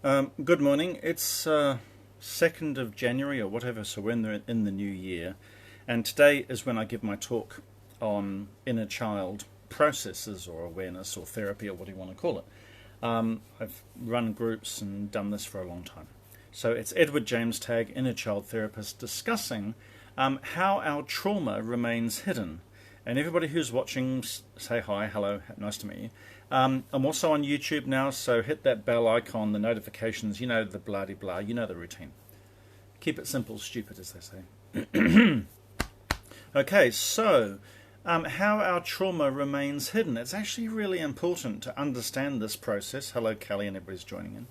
Good morning. It's 2nd of January or whatever, so we're in the new year. And today is when I give my talk on inner child processes or awareness or therapy or what do you want to call it. I've run groups and done this for a long time. So it's Edward James Tagg, inner child therapist, discussing how our trauma remains hidden. And everybody who's watching, say hi, hello, nice to meet you. I'm also on YouTube now, so hit that bell icon, the notifications, you know the blah-de-blah, you know the routine. Keep it simple, stupid, as they say. Okay, so how our trauma remains hidden. It's actually really important to understand this process. Hello, Kelly, and everybody's joining in.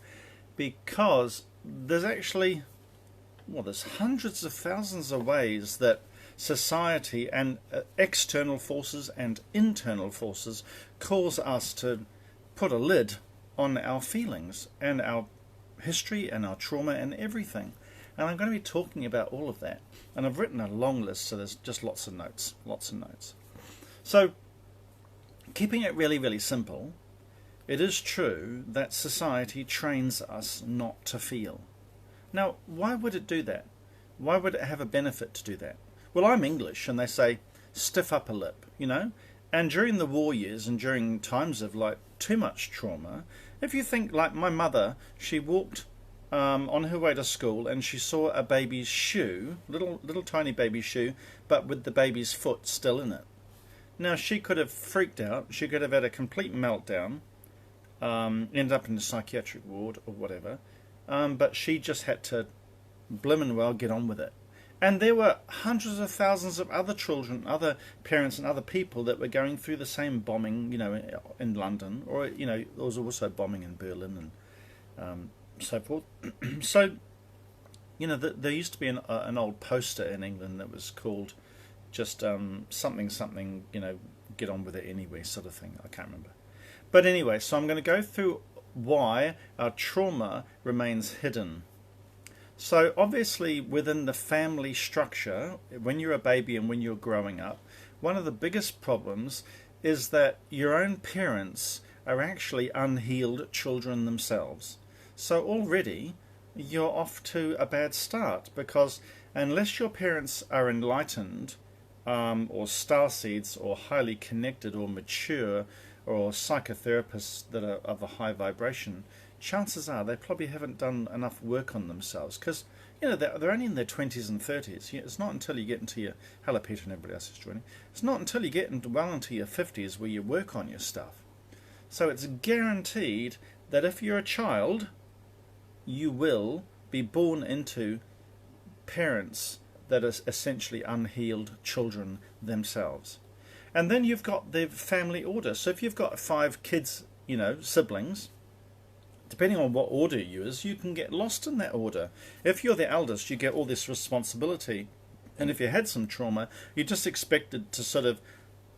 Because there's actually, there's hundreds of thousands of ways that society and external forces and internal forces cause us to put a lid on our feelings and our history and our trauma and everything. And I'm going to be talking about all of that. And I've written a long list, so there's just lots of notes. So, keeping it really, really simple, it is true that society trains us not to feel. Now, why would it do that? Why would it have a benefit to do that? Well, I'm English, and they say, stiff upper lip, And during the war years and during times of, too much trauma, if you think, like my mother, she walked on her way to school and she saw a baby's shoe, little tiny baby shoe, but with the baby's foot still in it. Now, she could have freaked out. She could have had a complete meltdown, ended up in the psychiatric ward or whatever, but she just had to blimmin' well get on with it. And there were hundreds of thousands of other children, other parents and other people that were going through the same bombing, in London, or, there was also bombing in Berlin and so forth. So, there used to be an old poster in England that was called just something, get on with it anyway sort of thing. I can't remember. But anyway, so I'm going to go through why our trauma remains hidden. So obviously within the family structure, when you're a baby and when you're growing up, one of the biggest problems is that your own parents are actually unhealed children themselves. So already you're off to a bad start, because unless your parents are enlightened or starseeds or highly connected or mature or psychotherapists that are of a high vibration, chances are they probably haven't done enough work on themselves, because they're only in their 20s and 30s. It's not until you get into your, hello Peter and everybody else is joining, it's not until you get into your 50s where you work on your stuff. So it's guaranteed that if you're a child, you will be born into parents that are essentially unhealed children themselves. And then you've got the family order. So if you've got 5 kids, siblings, depending on what order you use, you can get lost in that order. If you're the eldest, you get all this responsibility. And if you had some trauma, you're just expected to sort of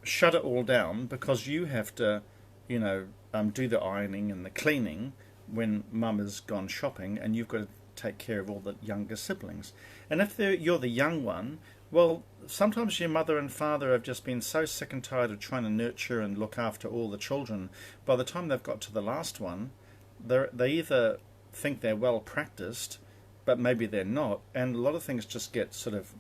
shut it all down, because you have to, do the ironing and the cleaning when mum has gone shopping, and you've got to take care of all the younger siblings. And if you're the young one, well, sometimes your mother and father have just been so sick and tired of trying to nurture and look after all the children. By the time they've got to the last one, they either think they're well practiced, but maybe they're not, and a lot of things just get sort of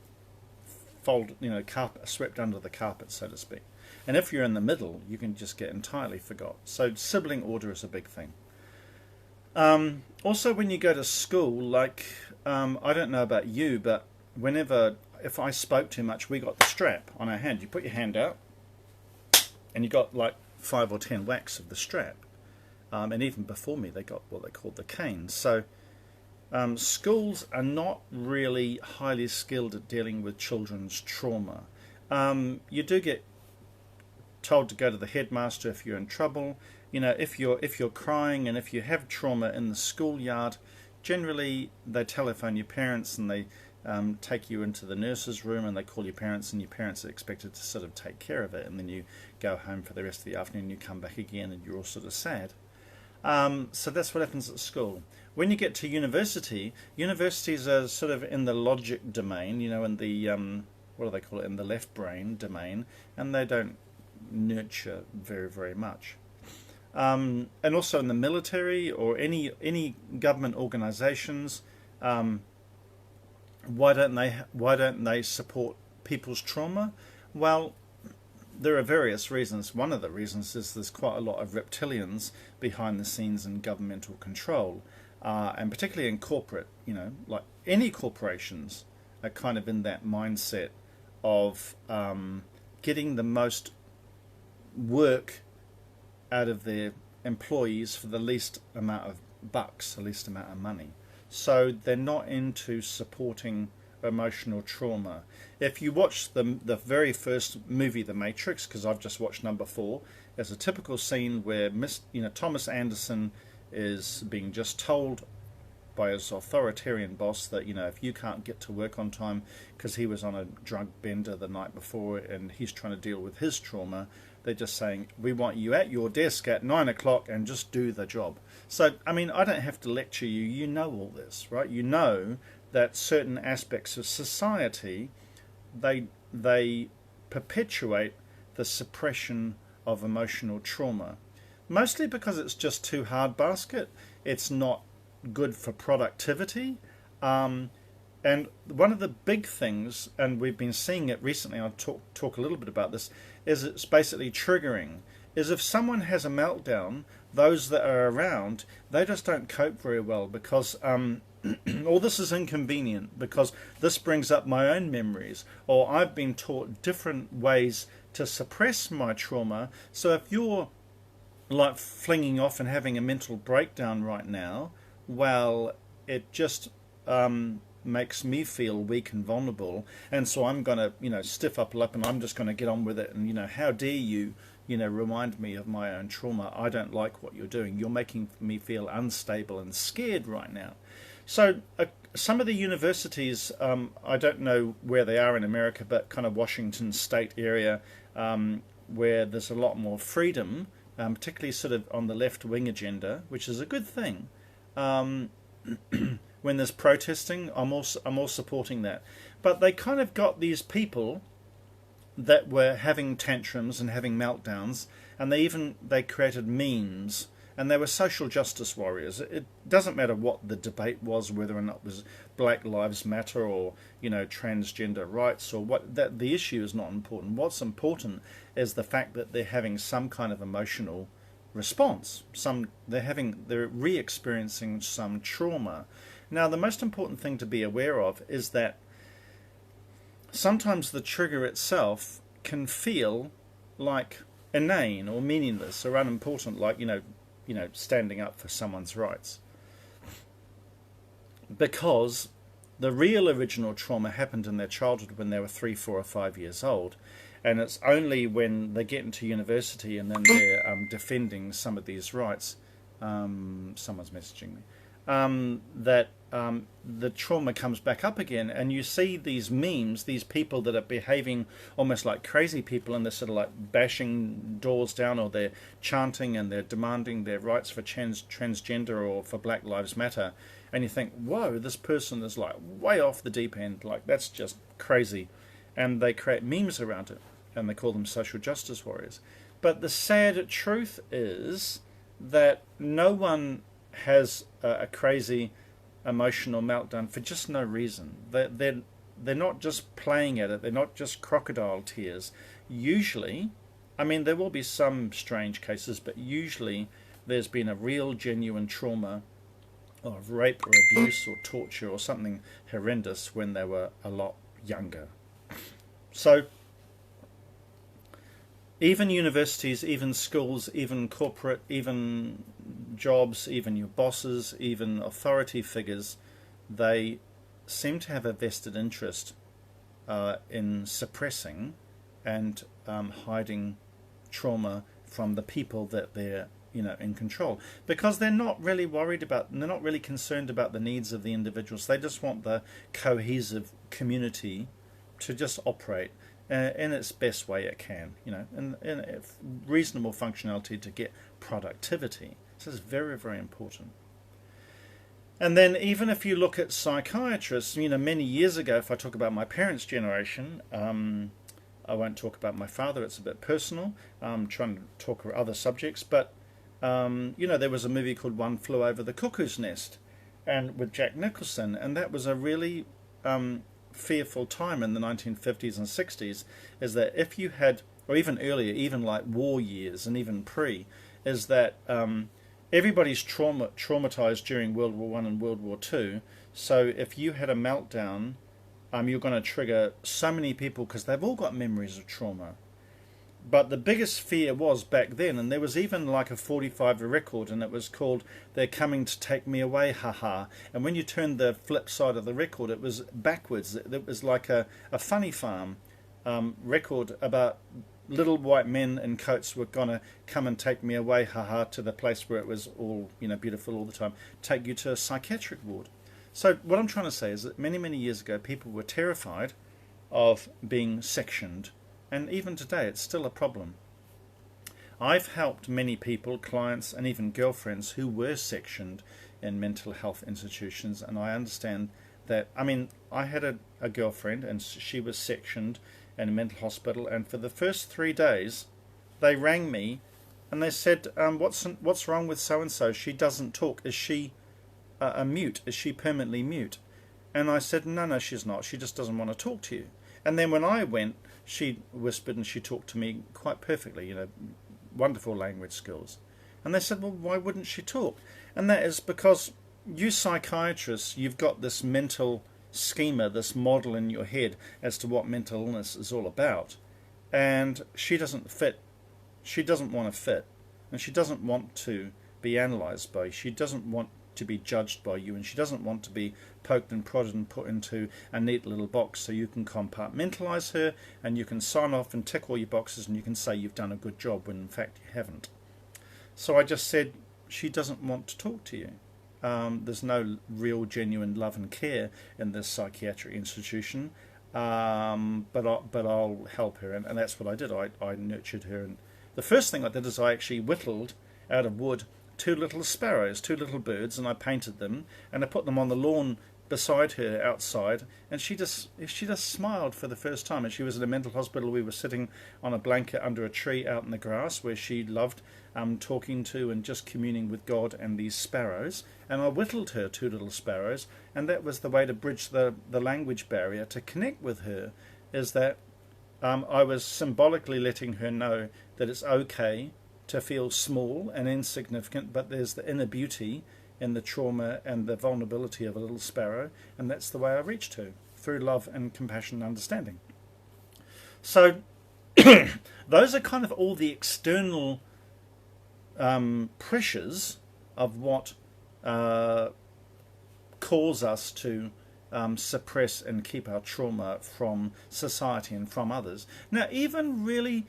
swept under the carpet, so to speak. And if you're in the middle, you can just get entirely forgot. So sibling order is a big thing. Also, when you go to school, I don't know about you, but if I spoke too much, we got the strap on our hand. You put your hand out, and you got 5 or 10 whacks of the strap. And even before me, they got what they called the canes. So schools are not really highly skilled at dealing with children's trauma. You do get told to go to the headmaster if you're in trouble. If you're crying and if you have trauma in the schoolyard, generally they telephone your parents and they take you into the nurse's room and they call your parents, and your parents are expected to sort of take care of it, and then you go home for the rest of the afternoon, you come back again and you're all sort of sad. So that's what happens at school. When you get to universities are sort of in the logic domain, in the, what do they call it, in the left brain domain, and they don't nurture very, very much. and also in the military or any government organisations. Why don't they support people's trauma? Well, there are various reasons. One of the reasons is there's quite a lot of reptilians behind the scenes in governmental control, and particularly in corporate. Like any corporations are kind of in that mindset of getting the most work out of their employees for the least amount of bucks, the least amount of money. So they're not into supporting emotional trauma. If you watch the very first movie, The Matrix, because I've just watched number 4, there's a typical scene where Thomas Anderson is being just told by his authoritarian boss that if you can't get to work on time, because he was on a drug bender the night before and he's trying to deal with his trauma, they're just saying, we want you at your desk at 9 o'clock and just do the job. So I don't have to lecture you. You know all this, right? You know that certain aspects of society, they perpetuate the suppression of emotional trauma, mostly because it's just too hard basket. It's not good for productivity, and one of the big things, and we've been seeing it recently, I'll talk a little bit about this, is it's basically triggering. Is if someone has a meltdown, those that are around, they just don't cope very well because all this is inconvenient, because this brings up my own memories, or I've been taught different ways to suppress my trauma. So if you're like flinging off and having a mental breakdown right now, well, it just makes me feel weak and vulnerable, and so I'm going to stiff up lip, and I'm just going to get on with it, and how dare you remind me of my own trauma. I don't like what you're doing. You're making me feel unstable and scared right now. So some of the universities, I don't know where they are in America, but kind of Washington state area, where there's a lot more freedom, particularly sort of on the left-wing agenda, which is a good thing. When there's protesting, I'm all supporting that. But they kind of got these people that were having tantrums and having meltdowns, and they created memes, and they were social justice warriors. It doesn't matter what the debate was, whether or not it was Black Lives Matter or transgender rights or what. That the issue is not important. What's important is the fact that they're having some kind of emotional response. They're re-experiencing some trauma. Now, the most important thing to be aware of is that sometimes the trigger itself can feel like inane or meaningless or unimportant, like standing up for someone's rights, because the real original trauma happened in their childhood when they were 3, 4, or 5 years old, and it's only when they get into university and then they're defending some of these rights. Someone's messaging me. That the trauma comes back up again, and you see these memes, these people that are behaving almost like crazy people, and they're sort of like bashing doors down, or they're chanting and they're demanding their rights for transgender or for Black Lives Matter, and you think, whoa, this person is like way off the deep end, like that's just crazy, and they create memes around it, and they call them social justice warriors. But the sad truth is that no one has a crazy emotional meltdown for just no reason. They're not just playing at it. They're not just crocodile tears. Usually, there will be some strange cases, but usually there's been a real genuine trauma of rape or abuse or torture or something horrendous when they were a lot younger. So even universities, even schools, even corporate, even jobs, even your bosses, even authority figures, they seem to have a vested interest in suppressing and hiding trauma from the people that they're in control, because they're not really they're not really concerned about the needs of the individuals. They just want the cohesive community to just operate in its best way it can, in reasonable functionality to get productivity. So it's very, very important. And then even if you look at psychiatrists, many years ago, if I talk about my parents' generation, I won't talk about my father, it's a bit personal. I'm trying to talk about other subjects, but There was a movie called One Flew Over the Cuckoo's Nest, and with Jack Nicholson, and that was a really fearful time in the 1950s and 60s. Is that if you had, or even earlier, even like war years and even pre, is that everybody's traumatized during World War One and World War Two. So if you had a meltdown, you're going to trigger so many people because they've all got memories of trauma. But the biggest fear was back then, and there was even like a 45 record, and it was called "They're Coming to Take Me Away, haha." And when you turned the flip side of the record, it was backwards. It was like a funny farm record about little white men in coats were gonna come and take me away, haha, to the place where it was all beautiful all the time. Take you to a psychiatric ward. So what I'm trying to say is that many years ago, people were terrified of being sectioned. And even today, it's still a problem. I've helped many people, clients, and even girlfriends who were sectioned in mental health institutions, and I understand that. I had a girlfriend, and she was sectioned in a mental hospital, and for the first 3 days, they rang me, and they said, what's wrong with so-and-so? She doesn't talk. Is she a mute? Is she permanently mute? And I said, no, she's not. She just doesn't want to talk to you. And then when I went, she whispered and she talked to me quite perfectly, wonderful language skills. And they said, well, why wouldn't she talk? And that is because you psychiatrists, you've got this mental schema, this model in your head as to what mental illness is all about. And she doesn't fit. She doesn't want to fit. And she doesn't want to be analysed by you. She doesn't want to be judged by you, and she doesn't want to be poked and prodded and put into a neat little box so you can compartmentalise her and you can sign off and tick all your boxes and you can say you've done a good job when in fact you haven't. So I just said, she doesn't want to talk to you. There's no real genuine love and care in this psychiatric institution, but I'll help her, and that's what I did. I nurtured her, and the first thing I did is I actually whittled out of wood 2 little sparrows, 2 little birds, and I painted them, and I put them on the lawn beside her outside, and she just smiled for the first time. And she was in a mental hospital. We were sitting on a blanket under a tree out in the grass where she loved talking to and just communing with God and these sparrows. And I whittled her 2 little sparrows, and that was the way to bridge the language barrier to connect with her, is that I was symbolically letting her know that it's okay to feel small and insignificant, but there's the inner beauty in the trauma and the vulnerability of a little sparrow, and that's the way I reached her, through love and compassion and understanding. So those are kind of all the external pressures of what cause us to suppress and keep our trauma from society and from others. Now, even really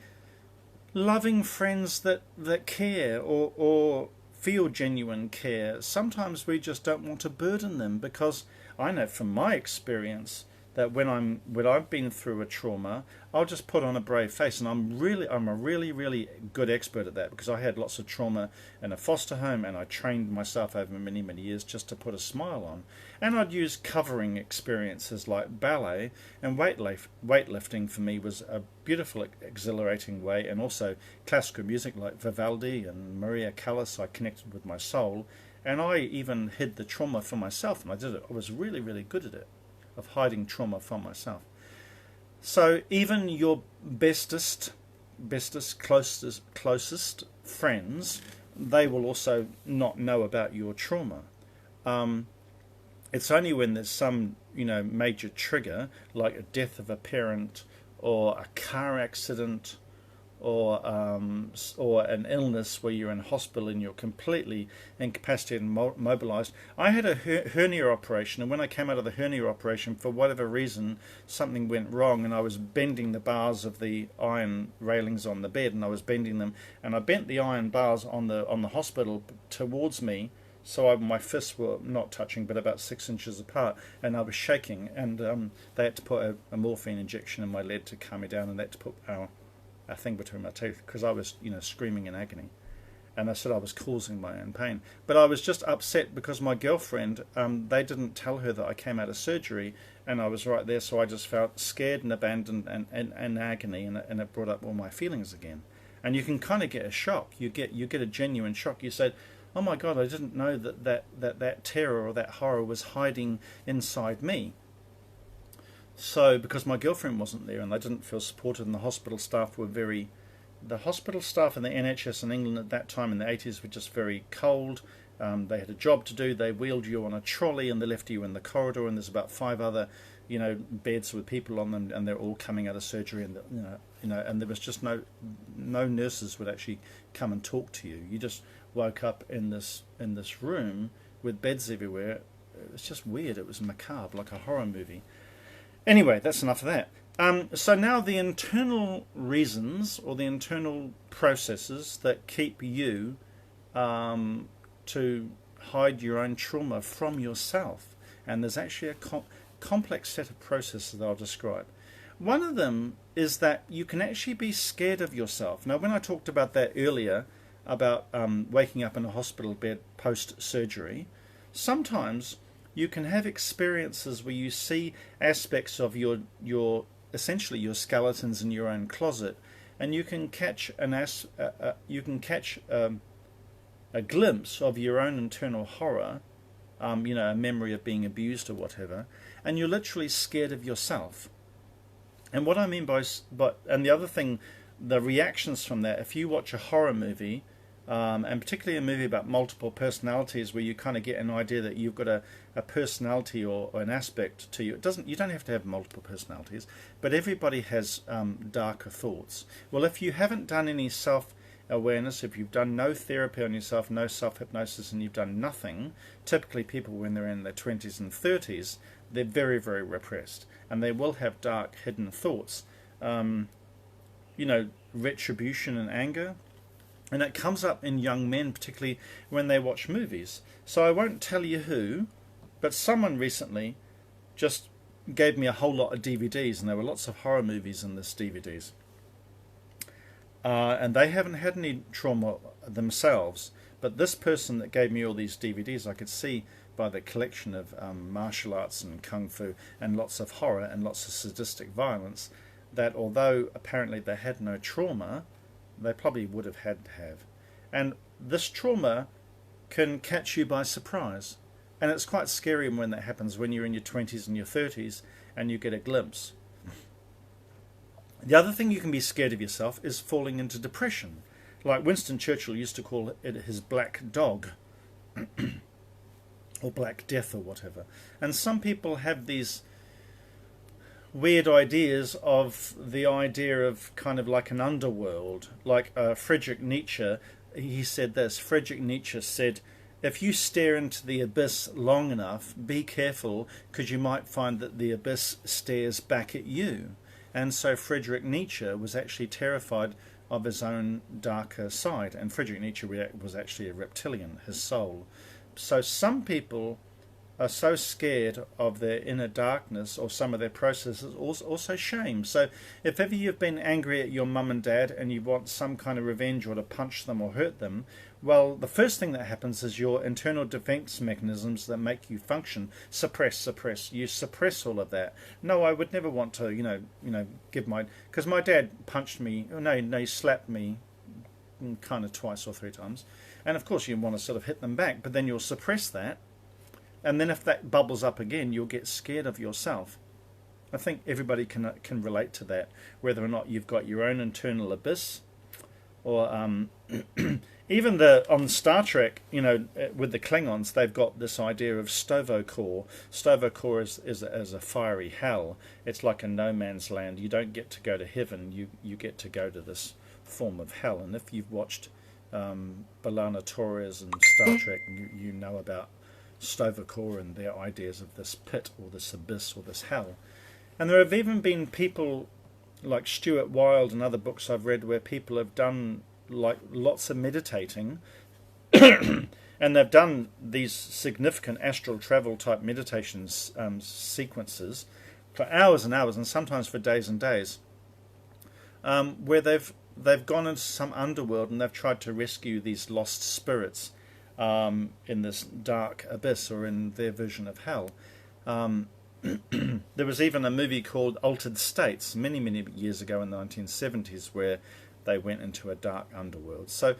loving friends that care or feel genuine care, sometimes we just don't want to burden them, because I know from my experience that when I've been through a trauma, I'll just put on a brave face, and I'm a really good expert at that, because I had lots of trauma in a foster home, and I trained myself over many years just to put a smile on. And I'd use covering experiences like ballet, and weightlifting for me was a beautiful, exhilarating way, and also classical music like Vivaldi and Maria Callas. I connected with my soul, and I even hid the trauma from myself, and I did it. I was really good at it, of hiding trauma from myself. So even your bestest, closest friends, they will also not know about your trauma. It's only when there's some, major trigger, like a death of a parent, or a car accident, or an illness where you're in hospital and you're completely incapacitated and mobilized. I had a hernia operation, and when I came out of the hernia operation, for whatever reason, something went wrong, and I was bending the bars of the iron railings on the bed, and I was bending them, and I bent the iron bars on the hospital towards me, so my fists were not touching but about 6 inches apart, and I was shaking, and they had to put a morphine injection in my leg to calm me down, and they had to put a thing between my teeth, because I was screaming in agony, and I said I was causing my own pain. But I was just upset because my girlfriend, they didn't tell her that I came out of surgery, and I was right there, so I just felt scared and abandoned and agony, and it brought up all my feelings again. and you can kind of get a shock. You get a genuine shock. You say, "Oh my God, I didn't know that terror or that horror was hiding inside me." So because my girlfriend wasn't there and they didn't feel supported, and the hospital staff and the NHS in England at that time in the 80s were just very cold. They had a job to do. They wheeled you on a trolley and they left you in the corridor, and there's about 5 other, beds with people on them, and they're all coming out of surgery, and and there was just no nurses would actually come and talk to you. You just woke up in this room with beds everywhere. It was just weird. It was macabre, like a horror movie. Anyway, that's enough of that. So now the internal reasons or the internal processes that keep you to hide your own trauma from yourself. And there's actually a complex set of processes that I'll describe. One of them is that you can actually be scared of yourself. Now, when I talked about that earlier, about waking up in a hospital bed post-surgery, sometimes you can have experiences where you see aspects of your essentially your skeletons in your own closet, and you can catch a glimpse of your own internal horror, a memory of being abused or whatever, and you're literally scared of yourself. And what I mean and the other thing, the reactions from that, if you watch a horror movie, and particularly a movie about multiple personalities, where you kind of get an idea that you've got a personality or an aspect to you. You don't have to have multiple personalities, but everybody has darker thoughts. Well, if you haven't done any self-awareness, if you've done no therapy on yourself, no self-hypnosis, and you've done nothing, typically people when they're in their 20s and 30s, they're very, very repressed, and they will have dark hidden thoughts, retribution and anger. And it comes up in young men, particularly when they watch movies. So I won't tell you who, but someone recently just gave me a whole lot of DVDs, and there were lots of horror movies in this DVDs. And they haven't had any trauma themselves, but this person that gave me all these DVDs, I could see by the collection of martial arts and kung fu and lots of horror and lots of sadistic violence, that although apparently they had no trauma, they probably would have had to have. And this trauma can catch you by surprise. And it's quite scary when that happens, when you're in your 20s and your 30s and you get a glimpse. The other thing you can be scared of yourself is falling into depression. Like Winston Churchill used to call it his black dog. Or black death or whatever. And some people have these weird ideas of the idea of kind of like an underworld. Like Friedrich Nietzsche, he said this. Friedrich Nietzsche said, if you stare into the abyss long enough, be careful, because you might find that the abyss stares back at you. And so Friedrich Nietzsche was actually terrified of his own darker side. And Friedrich Nietzsche was actually a reptilian, his soul. So some people are so scared of their inner darkness or some of their processes, also shame. So if ever you've been angry at your mum and dad and you want some kind of revenge or to punch them or hurt them, well, the first thing that happens is your internal defense mechanisms that make you function suppress. You suppress all of that. No, I would never want to, give because my dad punched me. No, he slapped me kind of 2 or 3 times. And of course you want to sort of hit them back, but then you'll suppress that. And then if that bubbles up again, you'll get scared of yourself. I think everybody can relate to that, whether or not you've got your own internal abyss, or even on Star Trek, with the Klingons, they've got this idea of Sto-vo-kor. Sto-vo-kor is a fiery hell. It's like a no man's land. You don't get to go to heaven. You get to go to this form of hell. And if you've watched B'Elanna Torres and Star Trek, you know about Sto-vo-kor and their ideas of this pit or this abyss or this hell. And there have even been people like Stuart Wilde and other books I've read where people have done like lots of meditating and they've done these significant astral travel type meditations sequences for hours and hours and sometimes for days and days, where they've gone into some underworld and they've tried to rescue these lost spirits in this dark abyss or in their vision of hell. There was even a movie called Altered States many years ago in the 1970s where they went into a dark underworld. So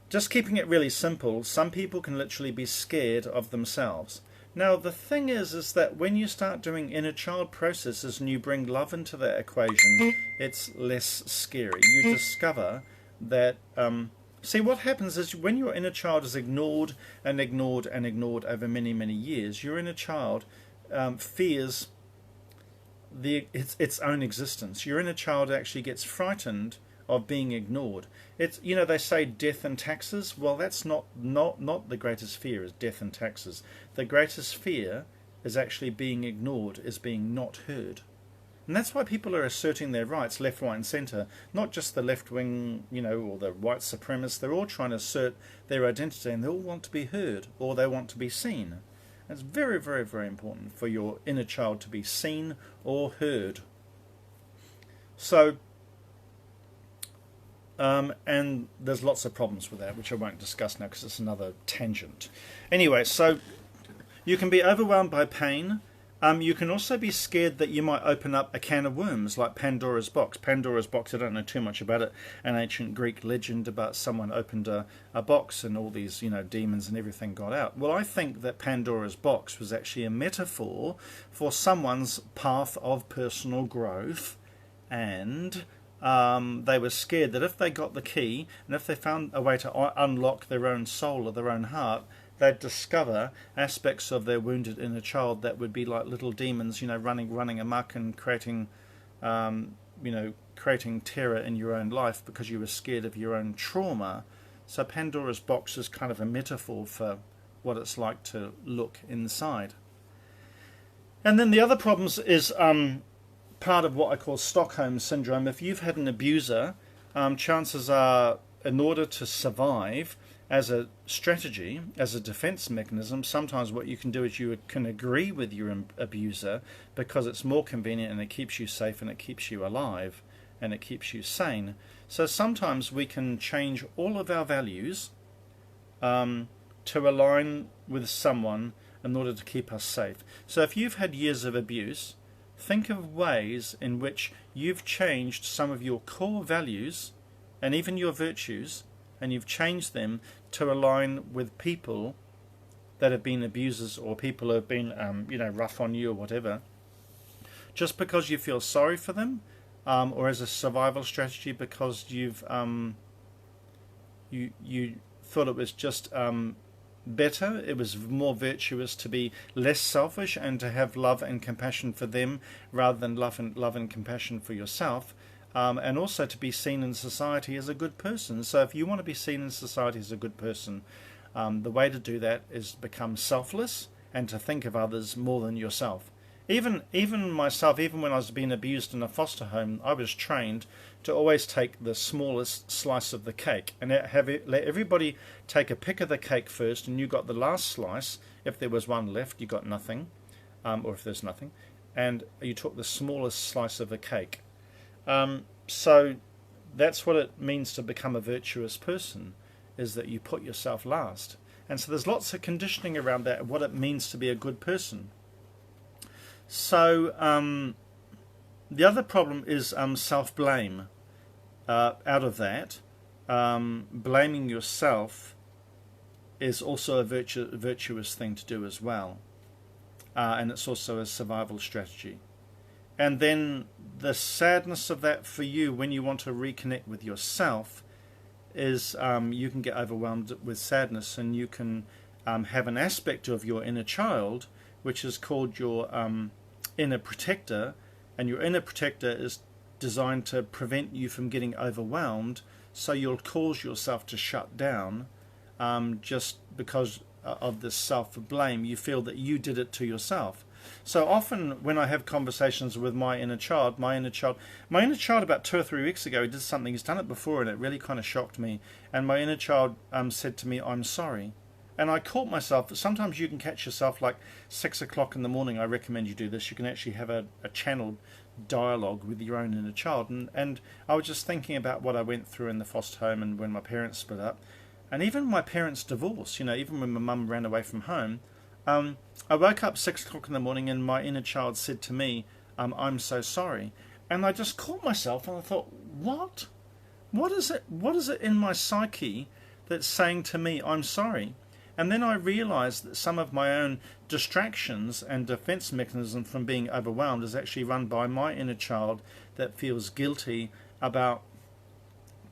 just keeping it really simple, some people can literally be scared of themselves. Now the thing is that when you start doing inner child processes and you bring love into that equation, it's less scary. You discover that see, what happens is when your inner child is ignored and ignored and ignored over many, many years, your inner child fears its own existence. Your inner child actually gets frightened of being ignored. It's, you know, they say death and taxes. Well, that's not the greatest fear is death and taxes. The greatest fear is actually being ignored, is being not heard. And that's why people are asserting their rights left, right and centre. Not just the left wing, you know, or the white supremacists. They're all trying to assert their identity and they all want to be heard or they want to be seen. It's very, very, very important for your inner child to be seen or heard. So, and there's lots of problems with that, which I won't discuss now because it's another tangent. Anyway, so you can be overwhelmed by pain. You can also be scared that you might open up a can of worms, like Pandoras Box. Pandoras Box, I don't know too much about it, an ancient Greek legend about someone opened a box and all these, you know, demons and everything got out. Well, I think that Pandora's Box was actually a metaphor for someone's path of personal growth, and they were scared that if they got the key and if they found a way to unlock their own soul or their own heart, they'd discover aspects of their wounded inner child that would be like little demons, you know, running amok and creating, you know, creating terror in your own life because you were scared of your own trauma. So Pandora's Box is kind of a metaphor for what it's like to look inside. And then the other problems is part of what I call Stockholm Syndrome. If you've had an abuser, chances are, in order to survive, as a strategy, as a defense mechanism, sometimes what you can do is you can agree with your abuser because it's more convenient and it keeps you safe and it keeps you alive and it keeps you sane. So sometimes we can change all of our values to align with someone in order to keep us safe. So if you've had years of abuse, think of ways in which you've changed some of your core values and even your virtues, and you've changed them to align with people that have been abusers or people who have been, you know, rough on you or whatever, just because you feel sorry for them, or as a survival strategy because you've you thought it was just better, it was more virtuous to be less selfish and to have love and compassion for them rather than love and compassion for yourself. And also to be seen in society as a good person. So if you want to be seen in society as a good person, the way to do that is become selfless and to think of others more than yourself. Even myself, even when I was being abused in a foster home, I was trained to always take the smallest slice of the cake and let everybody take a pick of the cake first, and you got the last slice. If there was one left, you got nothing, or if there's nothing, and you took the smallest slice of the cake. So that's what it means to become a virtuous person, is that you put yourself last. And so there's lots of conditioning around that, what it means to be a good person. So the other problem is self-blame. Out of that, blaming yourself is also a virtuous thing to do as well. And it's also a survival strategy. And then the sadness of that for you when you want to reconnect with yourself is you can get overwhelmed with sadness, and you can have an aspect of your inner child which is called your inner protector, and your inner protector is designed to prevent you from getting overwhelmed, so you'll cause yourself to shut down just because of this self-blame. You feel that you did it to yourself. So often when I have conversations with my inner child about 2 or 3 weeks ago, he did something, he's done it before and it really kind of shocked me, and my inner child said to me, "I'm sorry." And I caught myself, sometimes you can catch yourself like 6 o'clock in the morning. I recommend you do this. You can actually have a channeled dialogue with your own inner child. And I was just thinking about what I went through in the foster home and when my parents split up. And even my parents' divorce, you know, even when my mum ran away from home, I woke up 6 o'clock in the morning and my inner child said to me, "I'm so sorry." And I just caught myself and I thought, what? what is it? What is it in my psyche that's saying to me, I'm sorry? And then I realised that some of my own distractions and defence mechanism from being overwhelmed is actually run by my inner child that feels guilty about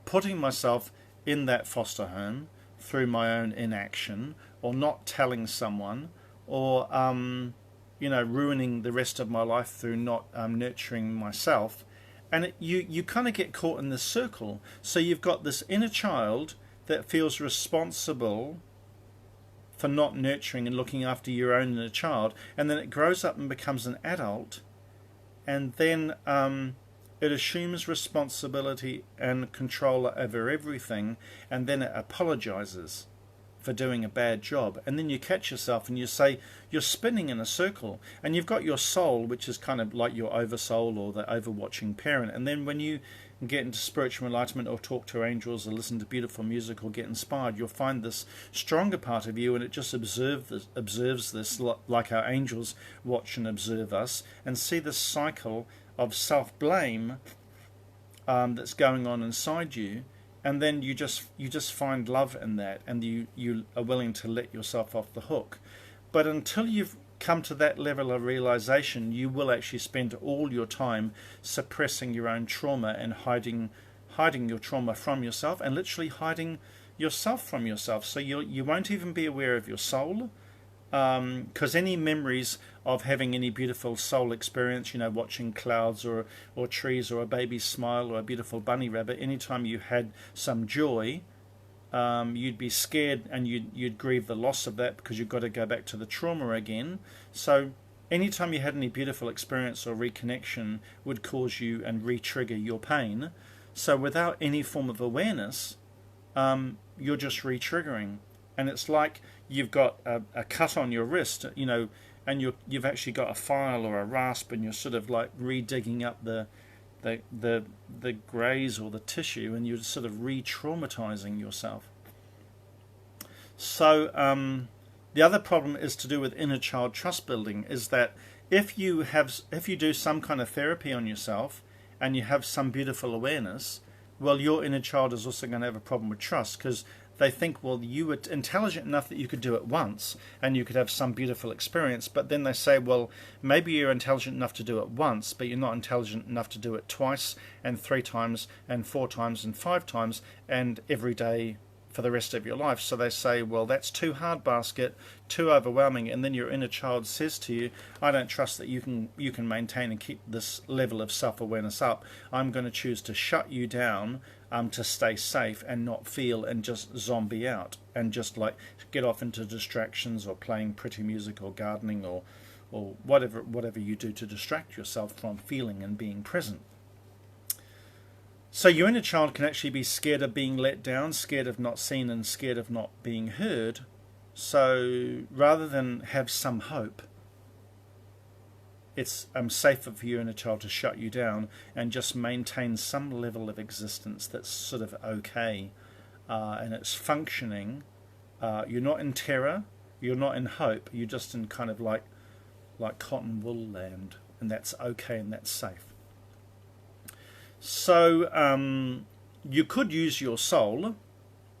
putting myself in that foster home through my own inaction, or not telling someone, or ruining the rest of my life through not nurturing myself. And you kind of get caught in this circle. So you've got this inner child that feels responsible for not nurturing and looking after your own inner child, and then it grows up and becomes an adult, and then it assumes responsibility and control over everything, and then it apologizes for doing a bad job. And then you catch yourself and you say you're spinning in a circle, and you've got your soul, which is kind of like your oversoul or the overwatching parent. And then when you get into spiritual enlightenment, or talk to angels, or listen to beautiful music, or get inspired, you'll find this stronger part of you, and it just observes this like our angels watch and observe us, and see this cycle of self-blame that's going on inside you. And then you just find love in that, and you are willing to let yourself off the hook. But until you've come to that level of realization, you will actually spend all your time suppressing your own trauma and hiding your trauma from yourself, and literally hiding yourself from yourself. So you won't even be aware of your soul, because any memories of having any beautiful soul experience, watching clouds or trees, or a baby's smile, or a beautiful bunny rabbit, anytime you had some joy, you'd be scared, and you'd grieve the loss of that, because you've got to go back to the trauma again. So anytime you had any beautiful experience or reconnection would cause you and re-trigger your pain. So without any form of awareness, you're just re-triggering. And it's like you've got a cut on your wrist, and you've actually got a file or a rasp, and you're sort of like re-digging up the graze or the tissue, and you're sort of re-traumatizing yourself. So the other problem is to do with inner child trust building, is that if you do some kind of therapy on yourself, and you have some beautiful awareness, well, your inner child is also going to have a problem with trust, because they think, well, you were intelligent enough that you could do it once and you could have some beautiful experience. But then they say, well, maybe you're intelligent enough to do it once, but you're not intelligent enough to do it twice and 3 times and 4 times and 5 times and every day for the rest of your life. So they say, well, that's too hard basket, too overwhelming. And then your inner child says to you, I don't trust that you can maintain and keep this level of self-awareness up. I'm going to choose to shut you down to stay safe and not feel, and just zombie out, and just like get off into distractions, or playing pretty music, or gardening, or whatever you do to distract yourself from feeling and being present. So your inner child can actually be scared of being let down, scared of not seen, and scared of not being heard. So rather than have some hope, it's safer for your inner child to shut you down and just maintain some level of existence that's sort of okay, and it's functioning. You're not in terror, you're not in hope, you're just in kind of like cotton wool land, and that's okay and that's safe. So you could use your soul,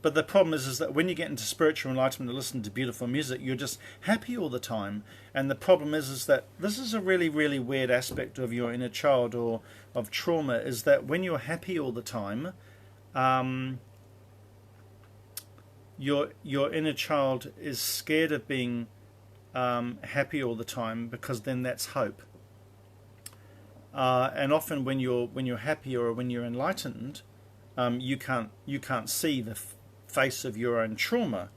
but the problem is that when you get into spiritual enlightenment and listen to beautiful music, you're just happy all the time. And the problem is that this is a really, really weird aspect of your inner child, or of trauma, is that when you're happy all the time, your inner child is scared of being happy all the time, because then that's hope. And often when you're happy, or when you're enlightened, you can't see the face of your own trauma,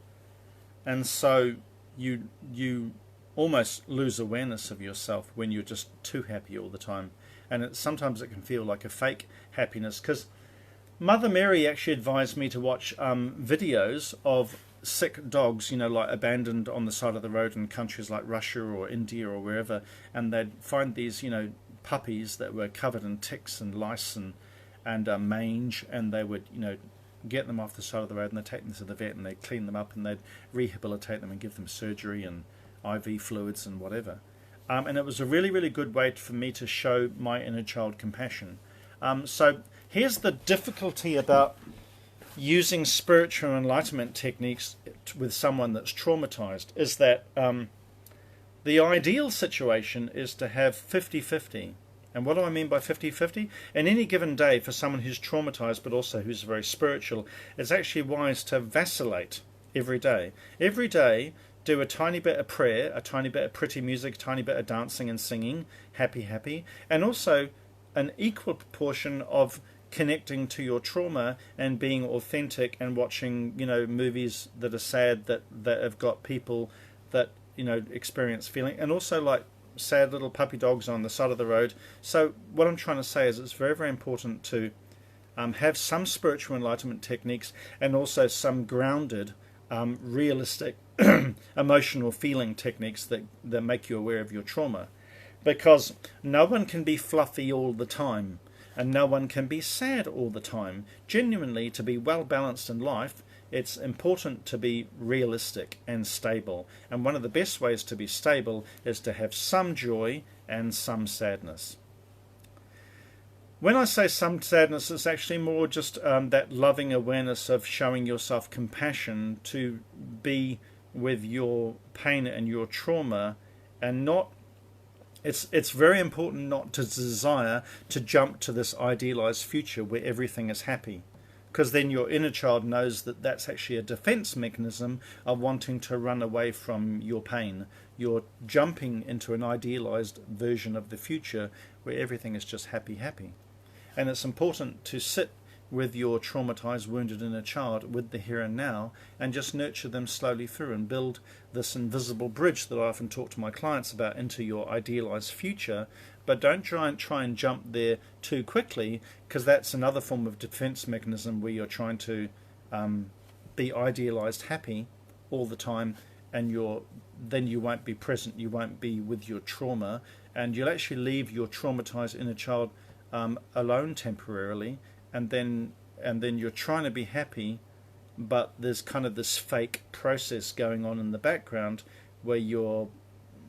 and so you almost lose awareness of yourself when you're just too happy all the time. And sometimes it can feel like a fake happiness, because Mother Mary actually advised me to watch videos of sick dogs, like abandoned on the side of the road in countries like Russia or India or wherever, and they'd find these puppies that were covered in ticks and lice and mange, and they would get them off the side of the road, and they'd take them to the vet, and they'd clean them up, and they'd rehabilitate them and give them surgery and IV fluids and whatever. And it was a really, really good way for me to show my inner child compassion. So Here's the difficulty about using spiritual enlightenment techniques with someone that's traumatized, is that the ideal situation is to have 50-50. And what do I mean by 50-50? In any given day, for someone who's traumatized but also who's very spiritual, it's actually wise to vacillate every day. Every day, do a tiny bit of prayer, a tiny bit of pretty music, a tiny bit of dancing and singing, happy, happy, and also an equal proportion of connecting to your trauma and being authentic and watching, movies that are sad, that have got people that, experience feeling, and also like sad little puppy dogs on the side of the road. So what I'm trying to say is it's very, very important to have some spiritual enlightenment techniques and also some grounded, realistic, emotional feeling techniques that make you aware of your trauma. Because no one can be fluffy all the time, and no one can be sad all the time. Genuinely, to be well balanced in life, it's important to be realistic and stable. And one of the best ways to be stable is to have some joy and some sadness. When I say some sadness, it's actually more just that loving awareness of showing yourself compassion to be with your pain and your trauma, and not. It's very important not to desire to jump to this idealized future where everything is happy, because then your inner child knows that that's actually a defense mechanism of wanting to run away from your pain. You're jumping into an idealized version of the future where everything is just happy, happy. And it's important to sit with your traumatized, wounded inner child, with the here and now, and just nurture them slowly through and build this invisible bridge that I often talk to my clients about into your idealized future. But don't try and jump there too quickly, because that's another form of defense mechanism where you're trying to be idealized happy all the time, and then you won't be present, you won't be with your trauma, and you'll actually leave your traumatized inner child alone temporarily. And then you're trying to be happy, but there's kind of this fake process going on in the background where you're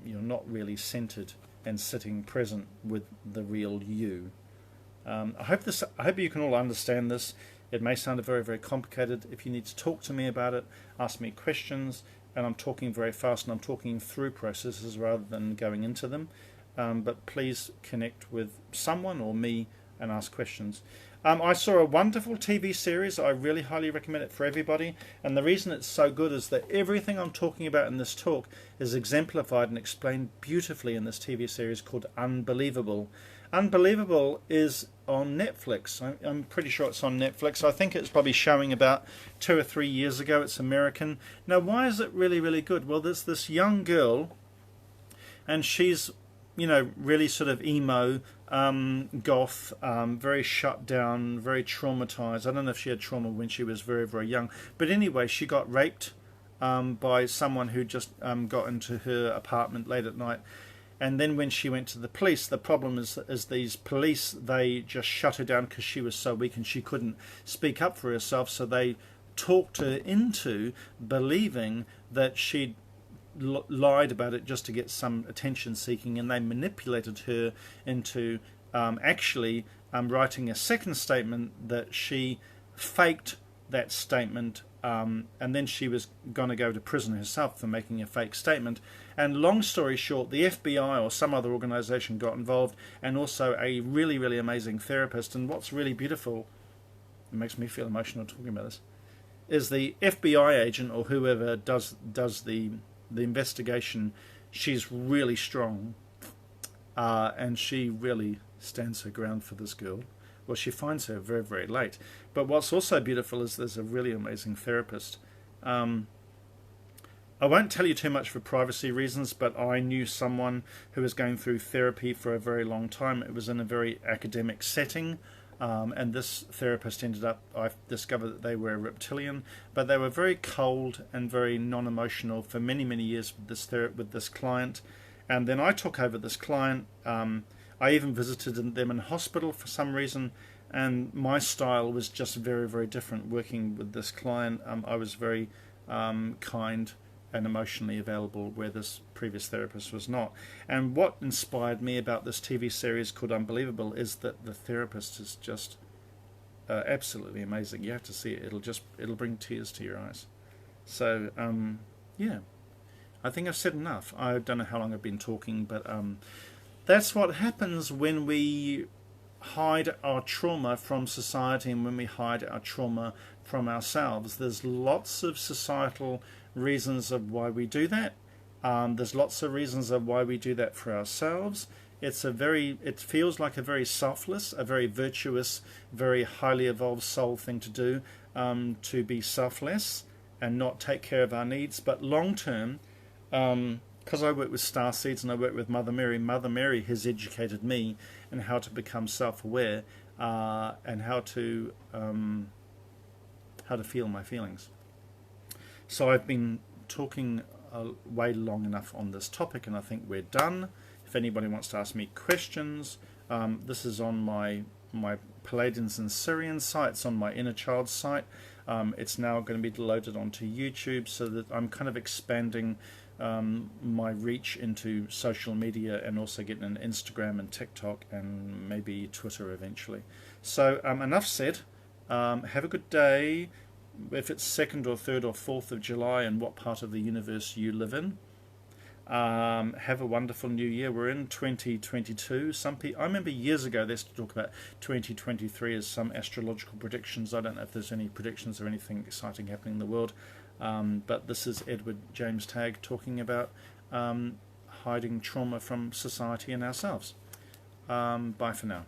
not really centered and sitting present with the real you. I hope you can all understand this. It may sound very, very complicated. If you need to talk to me about it, ask me questions. And I'm talking very fast, and I'm talking through processes rather than going into them. But please connect with someone or me and ask questions. I saw a wonderful TV series. I really highly recommend it for everybody. And the reason it's so good is that everything I'm talking about in this talk is exemplified and explained beautifully in this TV series called Unbelievable. Unbelievable is on Netflix. I'm pretty sure it's on Netflix. I think it's probably showing about 2 or 3 years ago. It's American. Now, why is it really, really good? Well, there's this young girl, and she's really sort of emo, goth, very shut down, very traumatized. I don't know if she had trauma when she was very, very young. But anyway, she got raped by someone who just got into her apartment late at night. And then when she went to the police, the problem is these police, they just shut her down because she was so weak and she couldn't speak up for herself. So they talked her into believing that she'd lied about it just to get some attention seeking, and they manipulated her into actually writing a second statement that she faked that statement, and then she was going to go to prison herself for making a fake statement. And long story short, the FBI or some other organization got involved, and also a really, really amazing therapist. And what's really beautiful, it makes me feel emotional talking about this, is the FBI agent or whoever does the investigation. She's really strong, and she really stands her ground for this girl. Well, she finds her very, very late. But what's also beautiful is there's a really amazing therapist. I won't tell you too much for privacy reasons, but I knew someone who was going through therapy for a very long time. It was in a very academic setting. And this therapist ended up, I discovered that they were a reptilian, but they were very cold and very non-emotional for many, many years with this client. And then I took over this client. I even visited them in hospital for some reason, and my style was just very, very different working with this client. I was very kind and emotionally available, where this previous therapist was not. And what inspired me about this TV series called Unbelievable is that the therapist is just absolutely amazing. You have to see it. It'll bring tears to your eyes. So yeah, I think I've said enough. I don't know how long I've been talking, but that's what happens when we hide our trauma from society and when we hide our trauma from ourselves. There's lots of societal reasons of why we do that. There's lots of reasons of why we do that for ourselves. It feels like a very selfless, a very virtuous, very highly evolved soul thing to do, to be selfless and not take care of our needs. But long term, because I work with star seeds and I work with Mother Mary has educated me in how to become self-aware, and how to feel my feelings. So I've been talking way long enough on this topic, and I think we're done. If anybody wants to ask me questions, this is on my Palladians and Syrian sites, on my Inner Child site. It's now going to be loaded onto YouTube, so that I'm kind of expanding my reach into social media, and also getting an Instagram and TikTok and maybe Twitter eventually. So enough said. Have a good day, if it's 2nd or 3rd or 4th of July and what part of the universe you live in. Have a wonderful new year. We're in 2022. I remember years ago they used to talk about 2023 as some astrological predictions. I don't know if there's any predictions or anything exciting happening in the world, but this is Edward James Tagg talking about hiding trauma from society and ourselves. Bye for now.